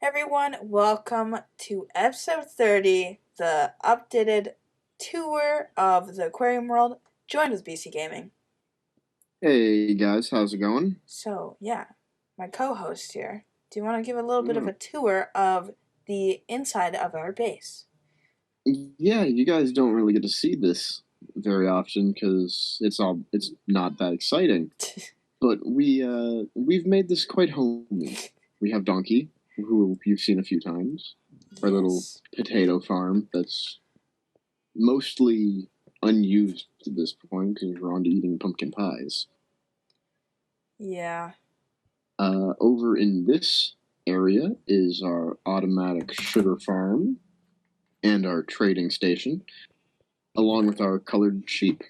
Everyone, welcome to episode 30, the updated tour of the Aquarium world, joined with BC Gaming. Hey guys, how's it going? So, yeah, my co-host here. Do you want to give a little bit of a tour of the inside of our base? Yeah, you guys don't really get to see this very often because it's not that exciting. But we've made this quite homey. We have Donkey, who you've seen a few times. Our little potato farm that's mostly unused at this point because we're on to eating pumpkin pies. Yeah. Over in this area is our automatic sugar farm and our trading station, along with our colored sheep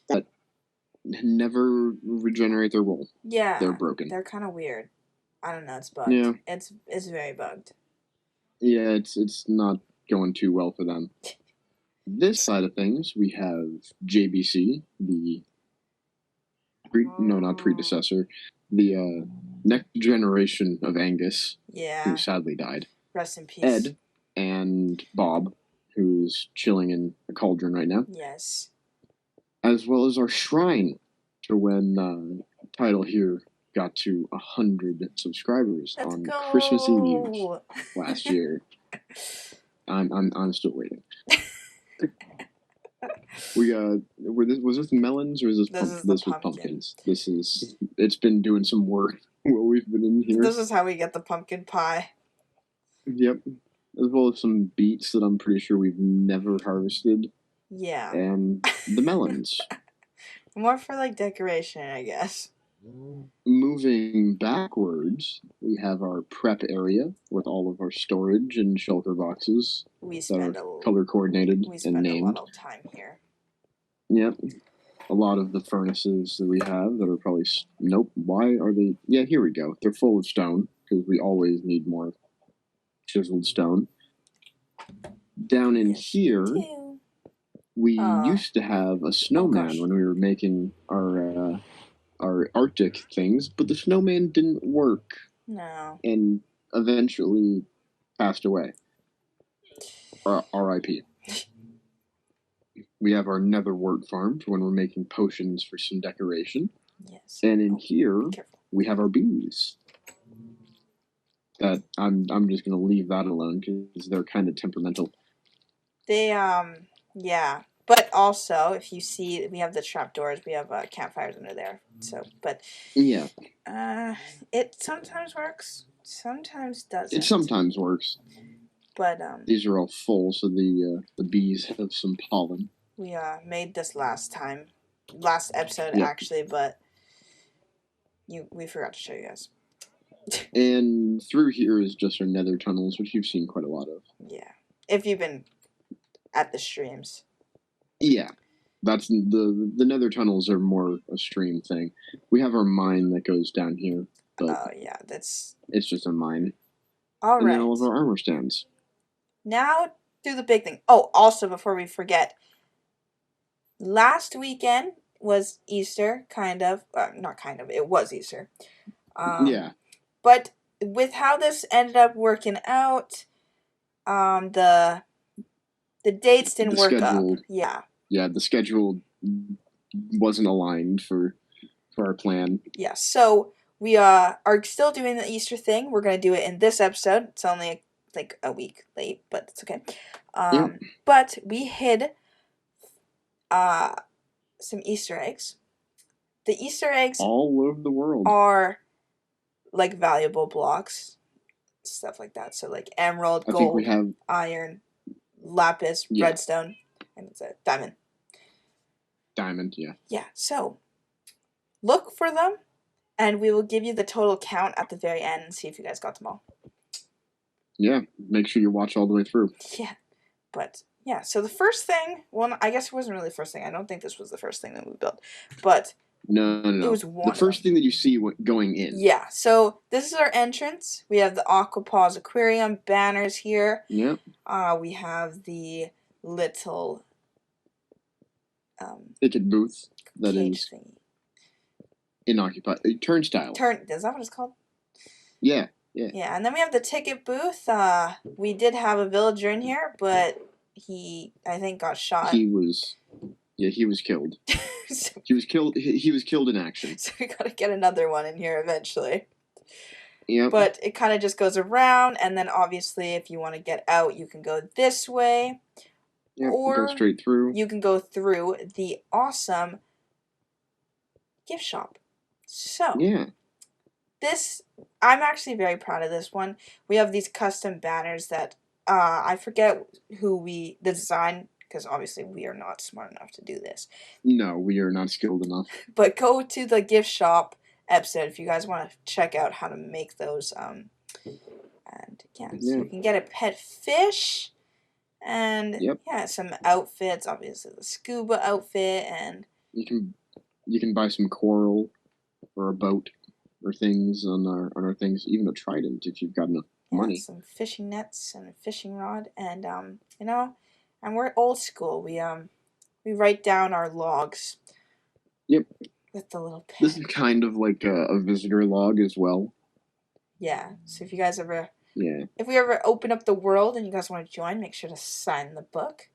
that never regenerate their wool. Yeah. They're broken. They're kind of weird. I don't know, it's bugged. Yeah. It's very bugged. Yeah, it's not going too well for them. This side of things, we have JBC, not predecessor, the next generation of Angus, who sadly died. Rest in peace. Ed and Bob, who's chilling in a cauldron right now. Yes. As well as our shrine to when Tidal here got to 100 subscribers on Christmas Eve last year. I'm still waiting. Was this melons or is this this was pumpkins? It's been doing some work while we've been in here. This is how we get the pumpkin pie. Yep. As well as some beets that I'm pretty sure we've never harvested. Yeah. And the melons. More for like decoration, I guess. Moving backwards, we have our prep area with all of our storage and shelter boxes that are color coordinated and named. We spend a lot of time here. Yep. A lot of the furnaces that we have that are probably... Nope. Why are they... Yeah, here we go. They're full of stone because we always need more chiseled stone. Down in here, we used to have a snowman when we were making our Arctic things, but the snowman didn't work. No. And eventually passed away. R.I.P. We have our netherwort farm for when we're making potions for some decoration. Yes. And in here, we have our bees. That I'm just gonna leave that alone because they're kind of temperamental. They yeah. But also, if you see, we have the trapdoors, we have campfires under there. So, but yeah, it sometimes works, sometimes doesn't. It sometimes works. But these are all full, so the bees have some pollen. We made this last episode actually, but we forgot to show you guys. And through here is just our nether tunnels, which you've seen quite a lot of. Yeah, if you've been at the streams. Yeah, that's the nether tunnels are more a stream thing. We have our mine that goes down here, but yeah, it's just a mine. All right. And then all of our armor stands. Now do the big thing. Oh, also before we forget, last weekend was Easter, kind of. Not kind of. It was Easter. Yeah. But with how this ended up working out, the dates didn't work up. Yeah. Yeah, the schedule wasn't aligned for our plan. Yeah, so we are still doing the Easter thing. We're going to do it in this episode. It's only like a week late, but it's okay. But we hid some Easter eggs. The Easter eggs all over the world are like valuable blocks, stuff like that. So like emerald, gold, iron, lapis, redstone, and it's a diamond. Diamond, yeah. Yeah, so look for them, and we will give you the total count at the very end and see if you guys got them all. Yeah, make sure you watch all the way through. Yeah, but yeah, so the first thing, well, I guess it wasn't really the first thing. I don't think this was the first thing that we built, but no. It was one. The first thing that you see going in. Yeah, so this is our entrance. We have the Aquapause Aquarium banners here. Yep. We have the little ticket booth that is inoccupied. Turnstile. Is that what it's called? Yeah. Yeah. Yeah, and then we have the ticket booth. We did have a villager in here, but he, I think, got shot. He was killed. So, he was killed. He was killed in action. So we gotta get another one in here eventually. Yep. But it kind of just goes around, and then obviously, if you want to get out, you can go this way. Yep, or go straight through. You can go through the awesome gift shop. So, yeah. I'm actually very proud of this one. We have these custom banners that I forget the design, because obviously we are not smart enough to do this. No, we are not skilled enough. But go to the gift shop episode if you guys want to check out how to make those. And yeah, so you can get a pet fish, and yeah, some outfits. Obviously, the scuba outfit, and you can buy some coral or a boat or things on our things, even a trident if you've got enough money. Some fishing nets and a fishing rod, and you know, and we're old school. We write down our logs. Yep. With the little pen. This is kind of like a visitor log as well. Yeah. So if you guys ever Yeah. If we ever open up the world and you guys want to join, make sure to sign the book.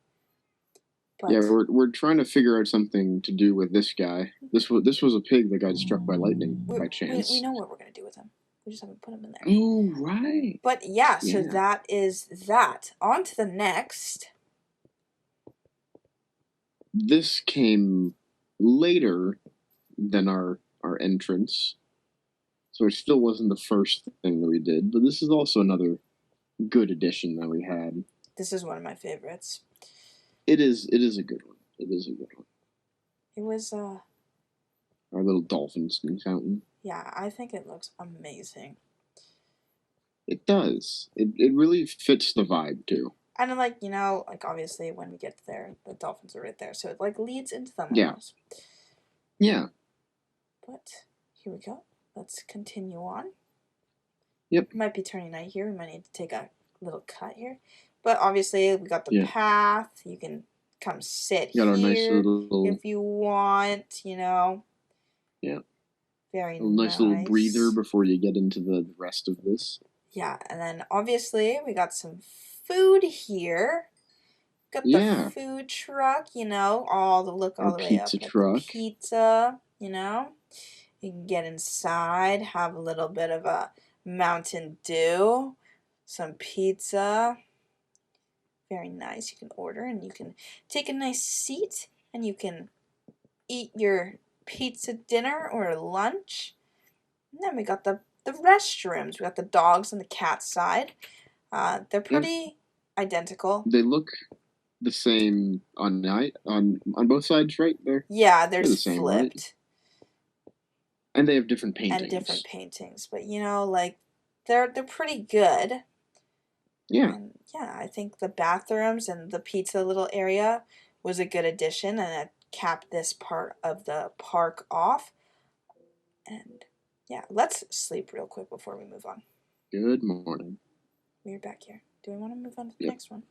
But yeah, we're trying to figure out something to do with this guy. This was a pig that got struck by lightning by chance. We know what we're gonna do with him. We just haven't put him in there. Oh, right. But yeah, so that is that. On to the next. This came later than our entrance, so it still wasn't the first thing that we did, but this is also another good addition that we had. This is one of my favorites. It is a good one. It is a good one. It was our little dolphin fountain. Yeah, I think it looks amazing. It does. It really fits the vibe too. And like, you know, like obviously when we get there, the dolphins are right there, so it like leads into them. Yeah. Almost. Yeah. But here we go. Let's continue on. Yep. It might be turning night here. We might need to take a little cut here. But obviously we got the path. You can come sit here nice little... if you want, you know. Yeah. Very nice. Little breather before you get into the rest of this. Yeah, and then obviously we got some food here. Got the food truck, you know, all the way up. Truck. Pizza, you know. You can get inside, have a little bit of a Mountain Dew, some pizza. Very nice. You can order and you can take a nice seat and you can eat your pizza dinner or lunch. And then we got the restrooms. We got the dogs and the cat side. They're pretty identical. They look the same on both sides, right? Yeah, they're the same, flipped. Right? And they have different paintings. But you know, like they're pretty good. Yeah. And yeah, I think the bathrooms and the pizza little area was a good addition, and it capped this part of the park off. And yeah, let's sleep real quick before we move on. Good morning. We're back here. Do we want to move on to the next one?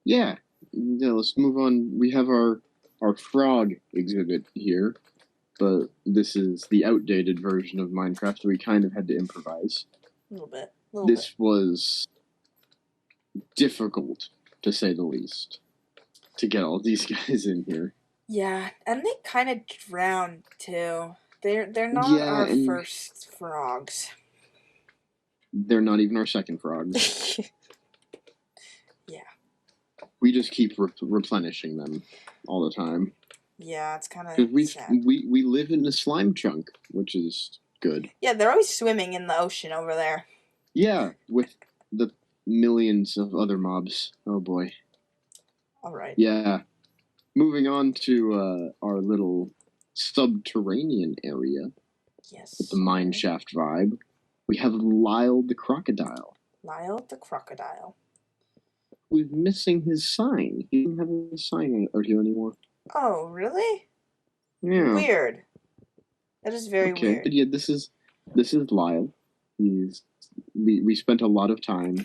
Yeah, let's move on. We have our frog exhibit here, but this is the outdated version of Minecraft, so we kind of had to improvise. A little bit. This was difficult, to say the least, to get all these guys in here. Yeah, and they kind of drowned, too. They're not our first frogs. They're not even our second frogs. Yeah. We just keep replenishing them all the time. Yeah, it's kind of sad. We live in a slime chunk, which is good. Yeah, they're always swimming in the ocean over there. Yeah, with the millions of other mobs. Oh, boy. All right. Yeah. Moving on to our little subterranean area. Yes. With the mine shaft vibe. We have Lyle the crocodile. Lyle the crocodile. We're missing his sign. He doesn't have a sign out here anymore. Oh, really? Yeah. Weird. That is very weird. But yeah, this is Lyle. We spent a lot of time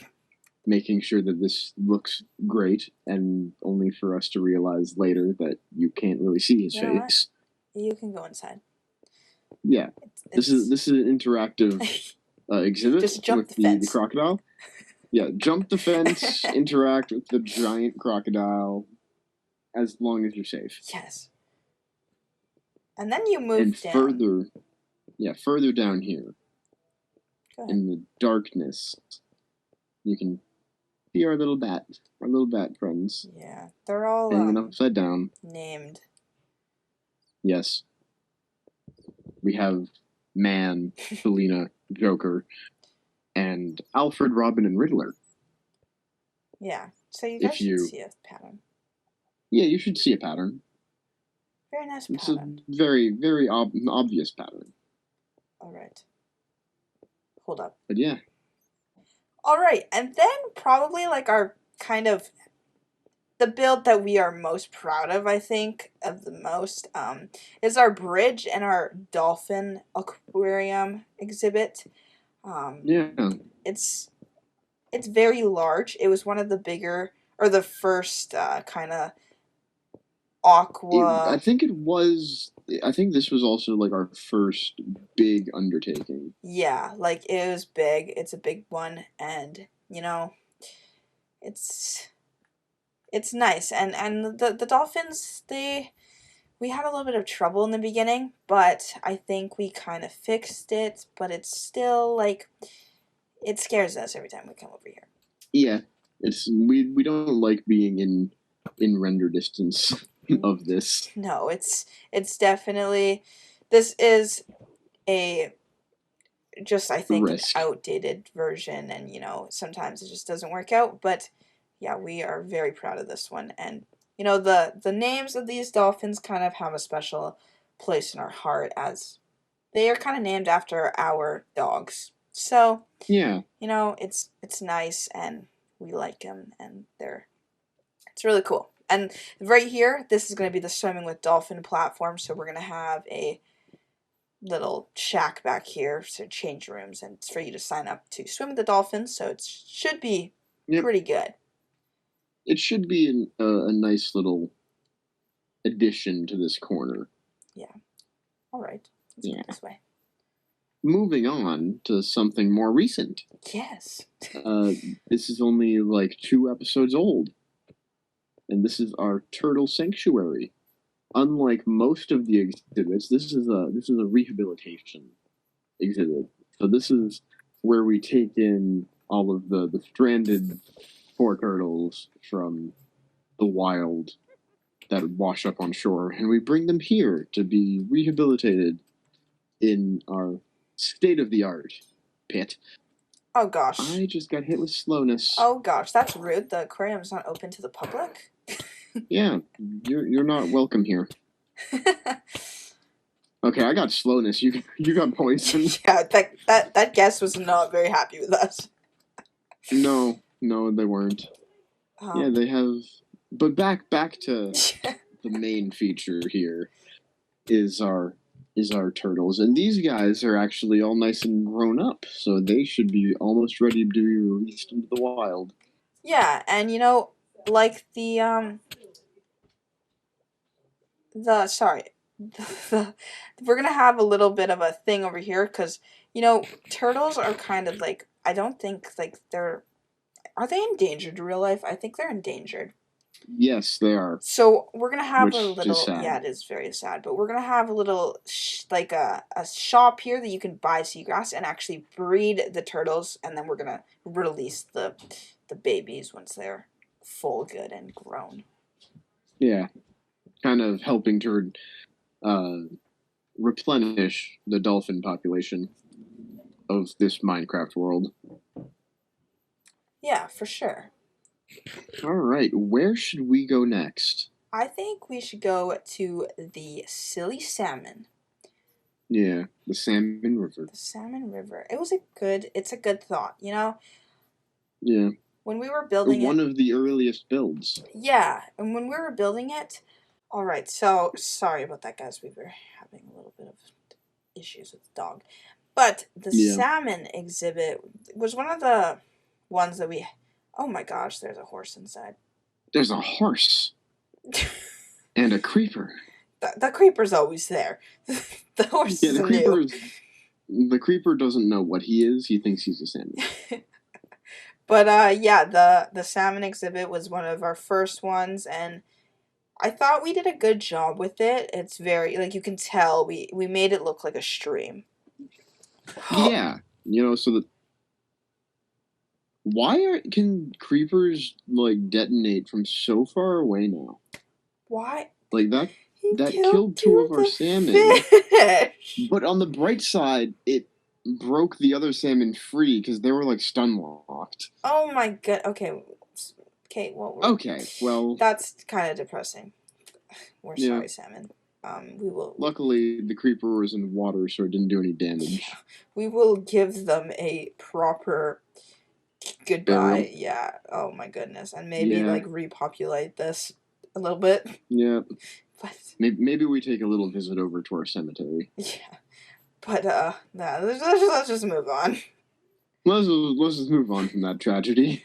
making sure that this looks great, and only for us to realize later that you can't really see his face. You can go inside. Yeah. This is an interactive exhibit Just jump with the fence. crocodile. Yeah, jump the fence, interact with the giant crocodile, as long as you're safe. Yes. And then you move And down. further down here, in the darkness, you can see our little bat friends. Yeah, they're all hanging upside down. Named. Yes. We have Man, Selena, Joker, and Alfred, Robin, and Riddler. Yeah, so you guys should see a pattern. Yeah, you should see a pattern. Very nice pattern. It's a very, very obvious pattern. All right. Hold up. But yeah. All right, and then probably like our kind of the build that we are most proud of, I think, of the most, is our bridge and our dolphin aquarium exhibit. Yeah. It's very large. It was one of the bigger, or the first kind of aqua. I think this was also like our first big undertaking. Yeah, like it was big. It's a big one, and you know, it's nice. And the dolphins, we had a little bit of trouble in the beginning, but I think we kind of fixed it. But it's still like it scares us every time we come over here. Yeah, we don't like being in render distance of this. No, it's definitely, this is a just, I think, an outdated version, and you know, sometimes it just doesn't work out. But yeah, we are very proud of this one, and you know, the names of these dolphins kind of have a special place in our heart, as they are kind of named after our dogs. So yeah, you know, it's nice, and we like them, and it's really cool. And right here, this is going to be the swimming with dolphin platform. So we're going to have a little shack back here, so change rooms, and it's for you to sign up to swim with the dolphins. So it should be pretty good. It should be a nice little addition to this corner. Yeah. All right. Let's go this way. Moving on to something more recent. Yes. This is only like 2 episodes old, and this is our turtle sanctuary. Unlike most of the exhibits, this is a rehabilitation exhibit. So this is where we take in all of the stranded poor turtles from the wild that wash up on shore, and we bring them here to be rehabilitated in our state-of-the-art pit. Oh gosh. I just got hit with slowness. Oh gosh, that's rude. The aquarium's not open to the public. Yeah, you're not welcome here. Okay, I got slowness. You got poison. Yeah, that guest was not very happy with us. No, they weren't. Yeah, they have. But back to the main feature here is our turtles, and these guys are actually all nice and grown up, so they should be almost ready to be released into the wild. Yeah, and you know, like we're gonna have a little bit of a thing over here, because you know, turtles are kind of like, I don't think like are they endangered in real life? I think they're endangered. Yes, they are. So we're gonna have a little. Is sad. Yeah, it is very sad. But we're gonna have a little like a shop here that you can buy seagrass and actually breed the turtles, and then we're gonna release the babies once they're full, good, and grown. Yeah, kind of helping to replenish the dolphin population of this Minecraft world. Yeah, for sure. All right, where should we go next? I think we should go to the Silly Salmon. Yeah, the Salmon River. The Salmon River. It's a good thought, you know? Yeah. When we were building one of the earliest builds. Yeah, and when we were building it, all right, so sorry about that, guys. We were having a little bit of issues with the dog. But the salmon exhibit was one of the ones that oh my gosh, there's a horse inside. There's a horse. And a creeper. The creeper's always there. The horse is the creeper is The creeper doesn't know what he is. He thinks he's a salmon. But yeah, the salmon exhibit was one of our first ones, and I thought we did a good job with it. It's very, like, you can tell we made it look like a stream. Yeah, so that can creepers like detonate from so far away now? Why? Like He that killed killed two two of of our the salmon. fish. But on the bright side, it broke the other salmon free because they were like stun locked. Oh my god. Okay. Okay, well, Okay, well, that's kind of depressing. We're yeah. sorry, salmon. We will. Luckily, the creeper was in water, so it didn't do any Yeah, damage. we will give them a proper Burial. goodbye. Yeah. Oh my goodness, and maybe Yeah, like repopulate this a little bit. yeah. But Maybe we take a little visit over to our cemetery. yeah. But nah, let's just move on. Let's just move on from that tragedy.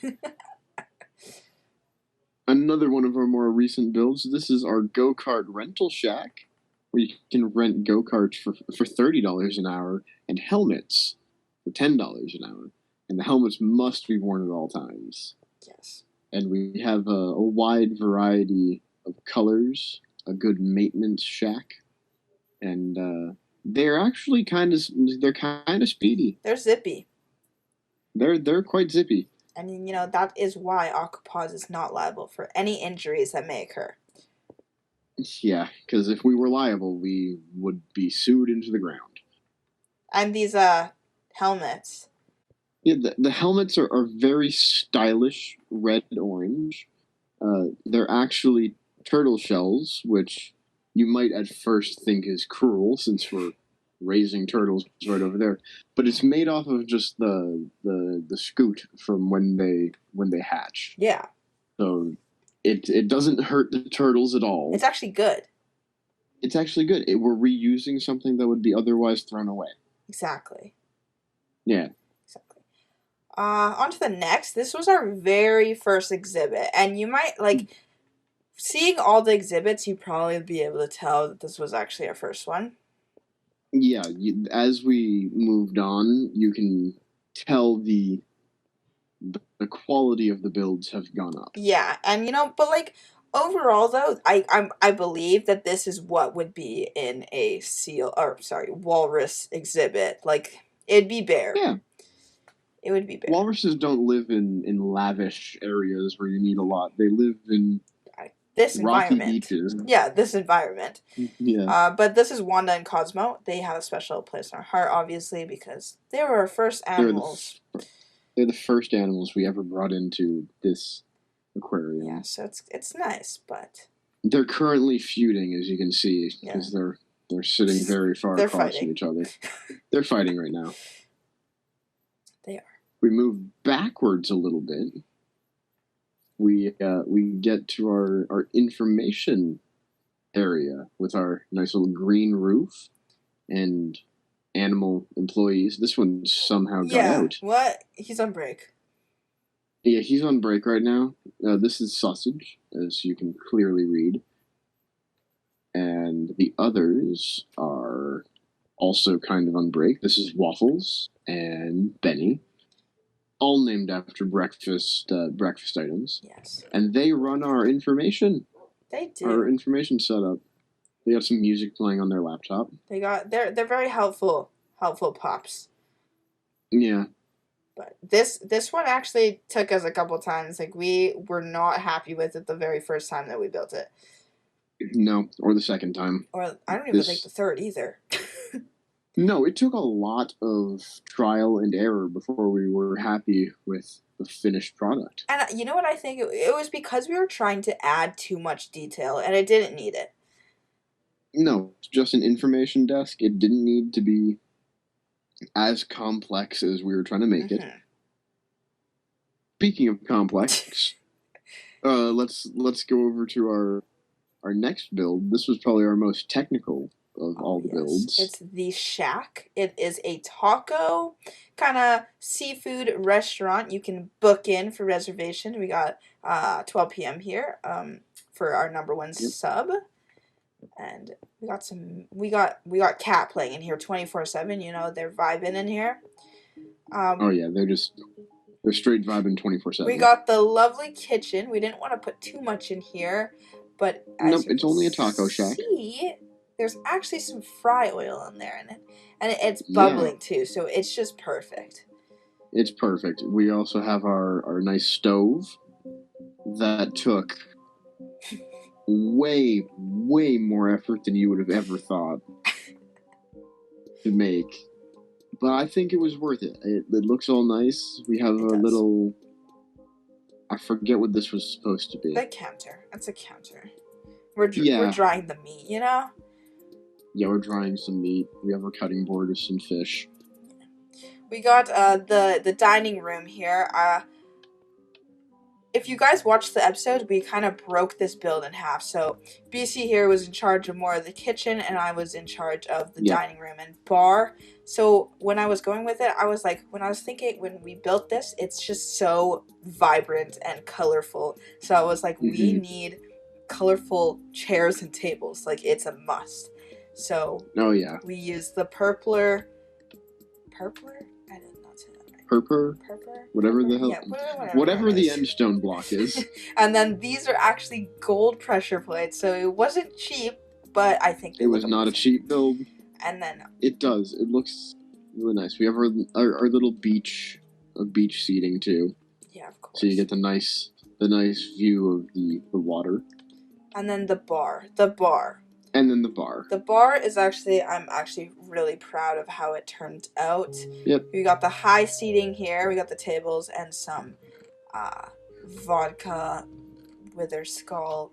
Another one of our more recent builds. This is our go-kart rental shack, where you can rent go-karts for $30 an hour and helmets for $10 an hour. And the helmets must be worn at all times. Yes. And we have a wide variety of colors, a good maintenance shack, and they're actually kind of speedy. They're zippy. They're quite zippy. And that is why Aquapause is not liable for any injuries that may occur. Yeah, because if we were liable, we would be sued into the ground. And these helmets. Yeah, the helmets are very stylish, red and orange. They're actually turtle shells, which you might at first think is cruel since we're raising turtles right over there. But it's made off of just the scoot from when they hatch. Yeah. So it doesn't hurt the turtles at all. It's actually good. It's actually good. We're reusing something that would be otherwise thrown away. Exactly. Yeah. Exactly. On to the next. This was our very first exhibit, and you might seeing all the exhibits, you'd probably be able to tell that this was actually our first one. Yeah, as we moved on, you can tell the quality of the builds have gone up. Yeah, and but overall though, I believe that this is what would be in a walrus exhibit. Like it'd be bear. Yeah. It would be bear. Walruses don't live in lavish areas where you need a lot. They live in this rocky environment. beaches. Yeah, this environment. Yeah. But this is Wanda and Cosmo. They have a special place in our heart, obviously, because they were our first animals. They're the first animals we ever brought into this aquarium. Yeah, so it's nice, but they're currently feuding, as you can see, because they're sitting very far across from each other. They're fighting right now. They are. We move backwards a little bit. We get to our information area with our nice little green roof and animal employees. This one somehow got out. What? He's on break. Yeah, he's on break right now. This is Sausage, as you can clearly read. And the others are also kind of on break. This is Waffles and Benny, all named after breakfast items. Yes. And they run our information. They do. Our information setup. They got some music playing on their laptop. They're very helpful pups. Yeah. But this one actually took us a couple times. Like we were not happy with it the very first time that we built it. No, or the second time. Or I don't even think the third either. No, it took a lot of trial and error before we were happy with the finished product. And you know what I think? It was because we were trying to add too much detail, and it didn't need it. No, just an information desk. It didn't need to be as complex as we were trying to make it. Speaking of complex, let's go over to our next build. This was probably our most technical of all the builds. It's the Shack. It is a taco kind of seafood restaurant. You can book in for reservation. We got 12 p.m. here for our number one sub. And we got cat playing in here 24/7. You know, they're vibing in here. Oh yeah, they're straight vibing We 24/7. got the lovely kitchen. We didn't want to put too much in here, but as Nope, you it's can only a taco shack. see, there's actually some fry oil in there, and it's Yeah, bubbling too, so it's just perfect. it's perfect. We also have our nice stove that took way more effort than you would have ever thought to make. But I think it was worth it. It looks all nice. We have It a does. little. I forget what this was supposed to be. The counter. It's a counter. We're Yeah. drying the meat, you know? Yeah, we're drying some meat. We have our cutting board with some fish. We got the dining room here. If you guys watched the episode, we kind of broke this build in half. So BC here was in charge of more of the kitchen, and I was in charge of the dining room and bar. So when I was going with it, I was like, when we built this, it's just so vibrant and colorful. So I was like, we need colorful chairs and tables. Like, it's a must. So we used the purpler. I did not say that right. Purper? Whatever the hell. Yeah, whatever the end stone block is. And then these are actually gold pressure plates, so it wasn't cheap, but I think it was not a cheap build. And then it does. It looks really nice. We have our little beach seating too. Yeah, of course. So you get the nice view of the water. And then the bar. And then the bar. The bar is I'm actually really proud of how it turned out. Yep. We got the high seating here. We got the tables and some vodka wither skull.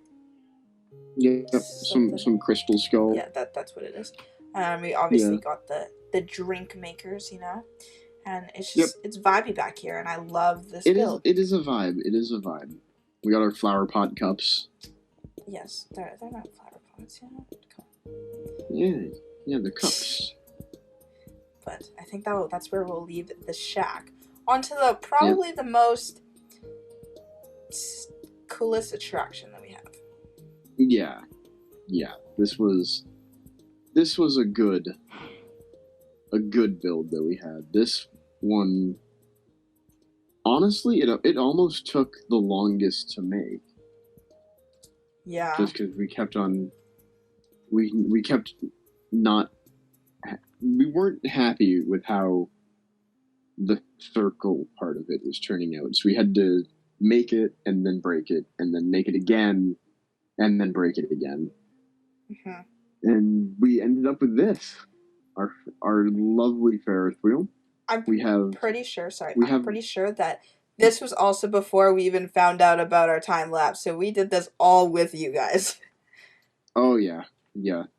Yep. Some crystal skull. Yeah, that's what it is. And we obviously got the drink makers, you know. And it's just it's vibey back here, and I love this build. It is a vibe. It is a vibe. We got our flower pot cups. Yes, they're not flower pots, you know. Yeah, they're cups. But I think that's where we'll leave the shack. Onto the probably the most coolest attraction that we have. Yeah. This was a good build that we had. This one, honestly, it almost took the longest to make. Yeah. Just because we kept on, we kept not, we weren't happy with how the circle part of it was turning out. So we had to make it and then break it and then make it again and then break it again. Mm-hmm. And we ended up with this, our lovely Ferris wheel. I'm pretty sure that this was also before we even found out about our time lapse. So we did this all with you guys. Oh yeah.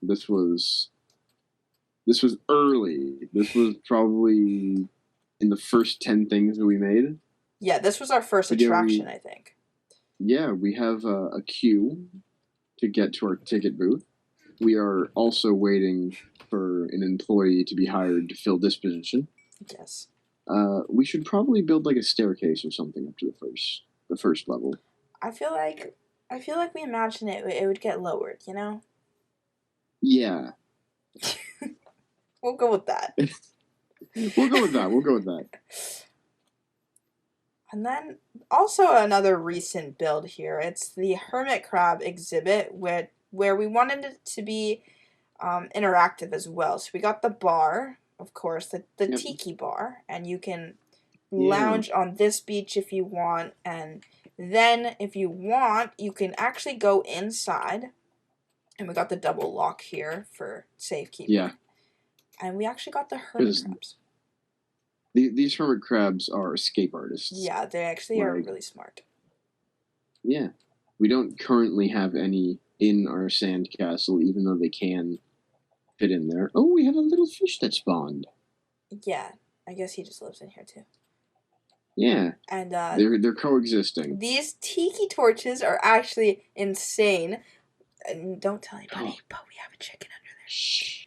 This was early. This was probably in the first 10 things that we made. Yeah, this was our first attraction, I think. Yeah, we have a queue to get to our ticket booth. We are also waiting for an employee to be hired to fill this position. Yes. We should probably build like a staircase or something up to the first level. I feel like we imagined it would get lowered, you know? Yeah. We'll go with that. We'll go with that. And then also another recent build here. It's the hermit crab exhibit where we wanted it to be interactive as well. So we got the bar, of course, the tiki bar, and you can lounge on this beach if you want, and then if you want, you can actually go inside. And we got the double lock here for safekeeping. Yeah. And we actually got the hermit crabs. These hermit crabs are escape artists. Yeah, they actually are really smart. Yeah. We don't currently have any in our sand castle, even though they can fit in there. Oh, we have a little fish that spawned. Yeah, I guess he just lives in here too. Yeah. And they're coexisting. These tiki torches are actually insane. And don't tell anybody, but we have a chicken under there. Shh.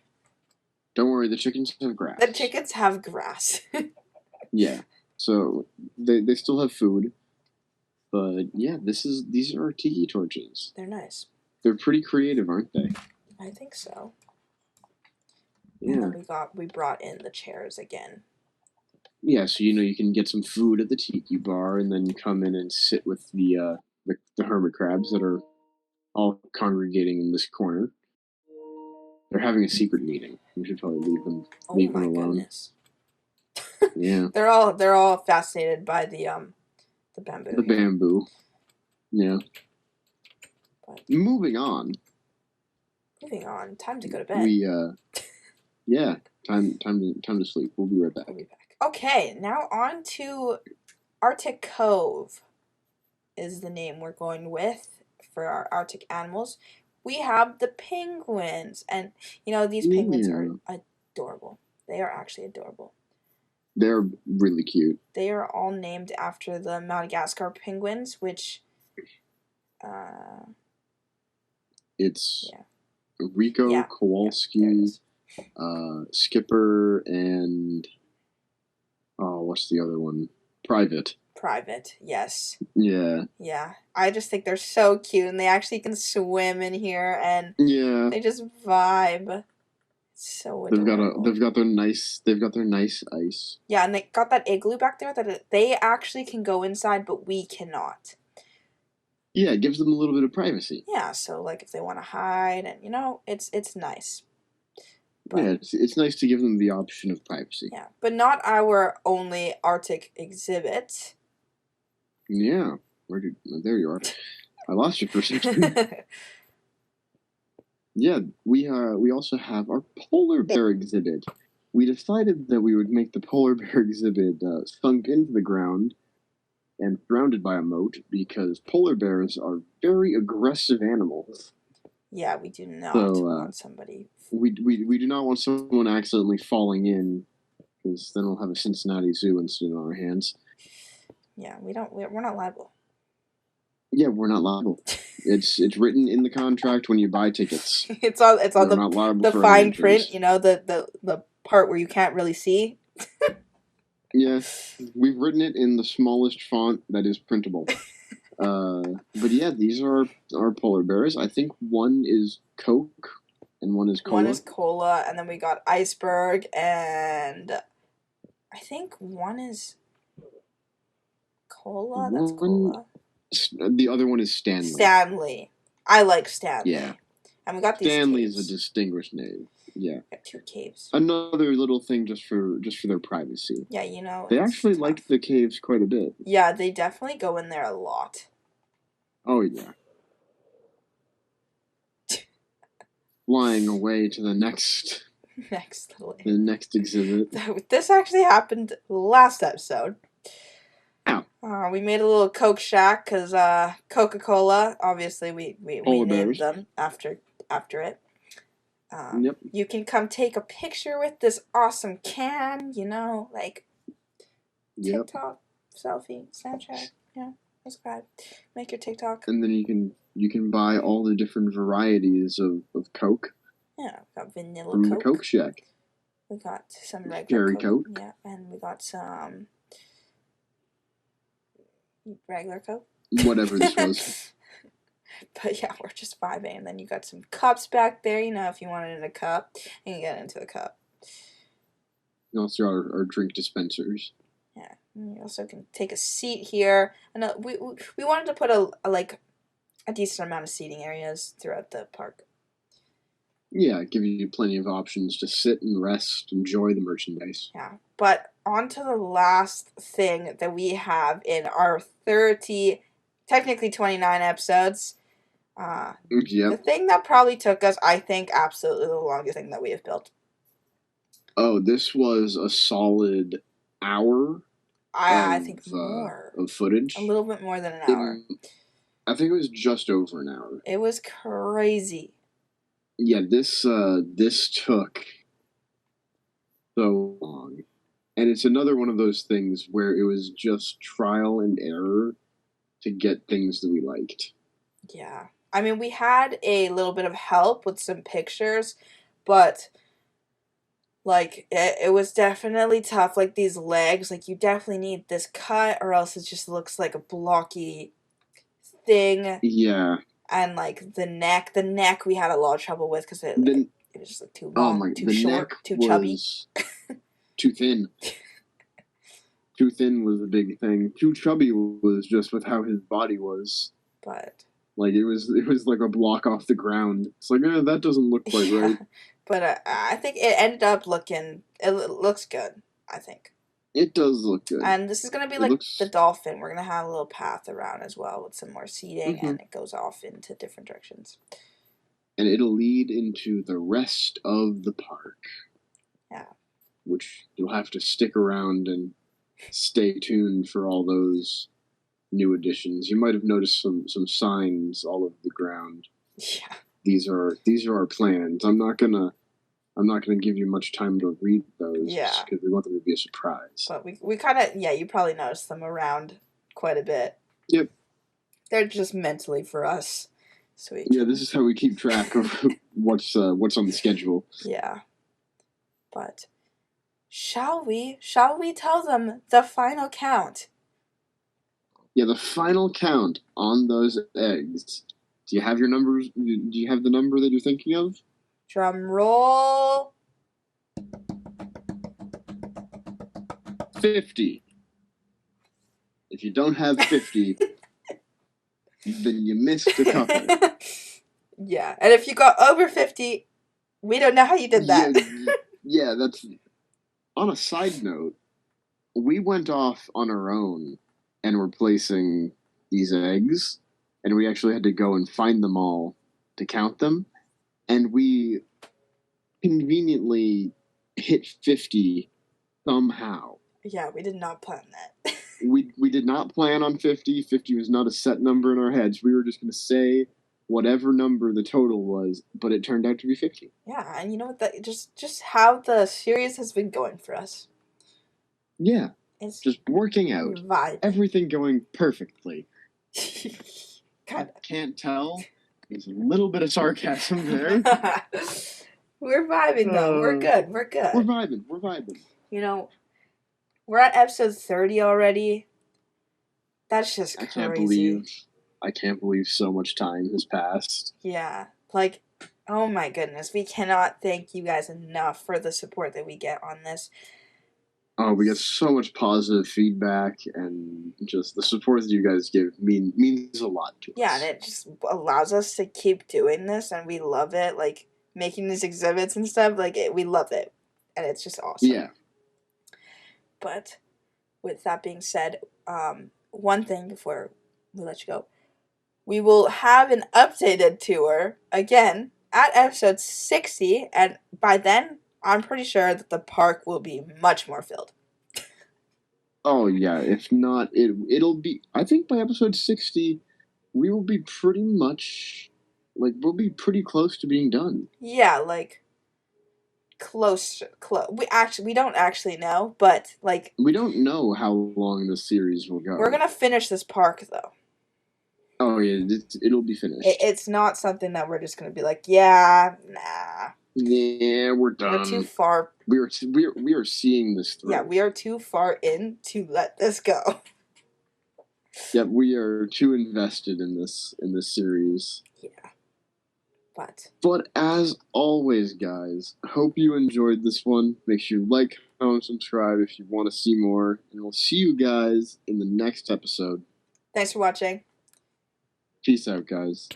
Don't worry, the chickens have grass. The chickens have grass. Yeah. So they still have food. But yeah, these are our tiki torches. They're nice. They're pretty creative, aren't they? I think so. Yeah. And then we brought in the chairs again. Yeah, so you can get some food at the tiki bar, and then come in and sit with the hermit crabs that are all congregating in this corner. They're having a secret meeting. We should probably leave them alone. Goodness. Yeah. They're all fascinated by the bamboo. The bamboo. Yeah. But moving on. Time to go to bed. Yeah. Time to sleep. We'll be right back. Okay, now on to Arctic Cove is the name we're going with for our Arctic animals. We have the penguins, and these penguins are adorable. They are actually adorable. They're really cute. They are all named after the Madagascar penguins, which it's Rico, Kowalski, Skipper, and what's the other one? Private, yes. Yeah. Yeah. I just think they're so cute, and they actually can swim in here, and they just vibe. It's so adorable. They've got their nice ice. Yeah, and they got that igloo back there that they actually can go inside, but we cannot. Yeah, it gives them a little bit of privacy. Yeah, so like if they want to hide, and it's nice. But, yeah, it's nice to give them the option of privacy. Yeah, but not our only Arctic exhibit. Yeah, there you are. I lost you for a second. Yeah, we also have our polar bear exhibit. We decided that we would make the polar bear exhibit sunk into the ground and surrounded by a moat because polar bears are very aggressive animals. Yeah, we do not want somebody. We do not want someone accidentally falling in, because then we'll have a Cincinnati Zoo incident on our hands. Yeah, we're not liable. Yeah, we're not liable. It's written in the contract when you buy tickets. It's on the fine print. The part where you can't really see. Yeah, we've written it in the smallest font that is printable. But yeah, these are our polar bears. I think one is Coke and one is Cola. One is Cola, and then we got Iceberg, and I think one is Cola. That's Cola. The other one is Stanley. Stanley. I like Stanley. Yeah. And we got these Stanley caves. is a distinguished name. Yeah. We got 2 caves. Another little thing just for their privacy. Yeah, they actually like the caves quite a bit. Yeah, they definitely go in there a lot. Oh yeah. Flying away to the next exhibit. This actually happened last episode. Oh. We made a little Coke shack because Coca-Cola. Obviously, we named them after it. Yep. You can come take a picture with this awesome can. Like TikTok, selfie, Snapchat. Yeah, subscribe, make your TikTok. And then you can buy all the different varieties of Coke. Yeah, we got vanilla from Coke. the Coke shack. We got some regular Coke. Yeah, and we got some regular Coke. Whatever this was. But yeah, we're just vibing. And then you got some cups back there. If you want it in a cup, you can get it into a cup. And also our drink dispensers. Yeah, and you also can take a seat here. And we wanted to put a decent amount of seating areas throughout the park. Yeah, give you plenty of options to sit and rest, enjoy the merchandise. Yeah, but on to the last thing that we have in our 30, technically 29 episodes. Yep. The thing that probably took us, I think, absolutely the longest thing that we have built. Oh, this was a solid hour. I think more of footage. A little bit more than an hour. I think it was just over an hour. It was crazy. Yeah, this took so long, and it's another one of those things where it was just trial and error to get things that we liked. Yeah. I mean, we had a little bit of help with some pictures, but it was definitely tough. Like these legs, you definitely need this cut or else it just looks like a blocky thing. Yeah. And like the neck we had a lot of trouble with because it was just like too long, too short, too chubby, too thin. Too thin was a big thing. Too chubby was just with how his body was. But like it was like a block off the ground. It's like, that doesn't look quite right. But I think it ended up looking. It looks good. I think it does look good. And this is gonna be like the dolphin. We're gonna have a little path around as well with some more seating, and it goes off into different directions. And it'll lead into the rest of the park. Yeah. Which you'll have to stick around and stay tuned for all those new additions. You might have noticed some signs all over the ground. Yeah. These are our plans. I'm not gonna give you much time to read those. Yeah. Because we want them to be a surprise. But we kind of, you probably noticed them around quite a bit. Yep. They're just mentally for us. So this is how we keep track of what's on the schedule. Yeah. But shall we tell them the final count? Yeah, the final count on those eggs. Do you have your numbers? Do you have the number that you're thinking of? Drum roll. 50. If you don't have 50, then you missed a couple. Yeah, and if you got over 50, we don't know how you did that. Yeah, that's... On a side note, we went off on our own and were placing these eggs, and we actually had to go and find them all to count them, and we conveniently hit 50 somehow. Yeah, we did not plan that. we did not plan on 50. 50 was not a set number in our heads. We were just going to say whatever number the total was, but it turned out to be 50. Yeah, and you know what? That just how the series has been going for us. Yeah, it's just working out. Vibing. Everything going perfectly. Kinda. Can't tell. There's a little bit of sarcasm there. We're vibing though. We're good. We're vibing. You know, we're at episode 30 already. That's just crazy. I can't believe so much time has passed. Yeah. Like, oh my goodness. We cannot thank you guys enough for the support that we get on this. Oh, we get so much positive feedback, and just the support that you guys give means a lot to us. Yeah, and it just allows us to keep doing this, and we love it. Like, making these exhibits and stuff, we love it. And it's just awesome. Yeah. But with that being said, one thing before we let you go. We will have an updated tour, again, at episode 60, and by then, I'm pretty sure that the park will be much more filled. Oh, yeah. If not, it'll be... I think by episode 60, we will be pretty much... we'll be pretty close to being done. Yeah, close. We don't actually know, but, we don't know how long the series will go. We're gonna finish this park, though. Oh, yeah, it'll be finished. It's not something that we're just gonna be like, yeah, nah. Yeah, we're done. We're too far. We are seeing this through. Yeah, we are too far in to let this go. Yeah, we are too invested in this series. Yeah. But as always, guys, hope you enjoyed this one. Make sure you like, comment, subscribe if you want to see more. And we'll see you guys in the next episode. Thanks for watching. Peace out, guys.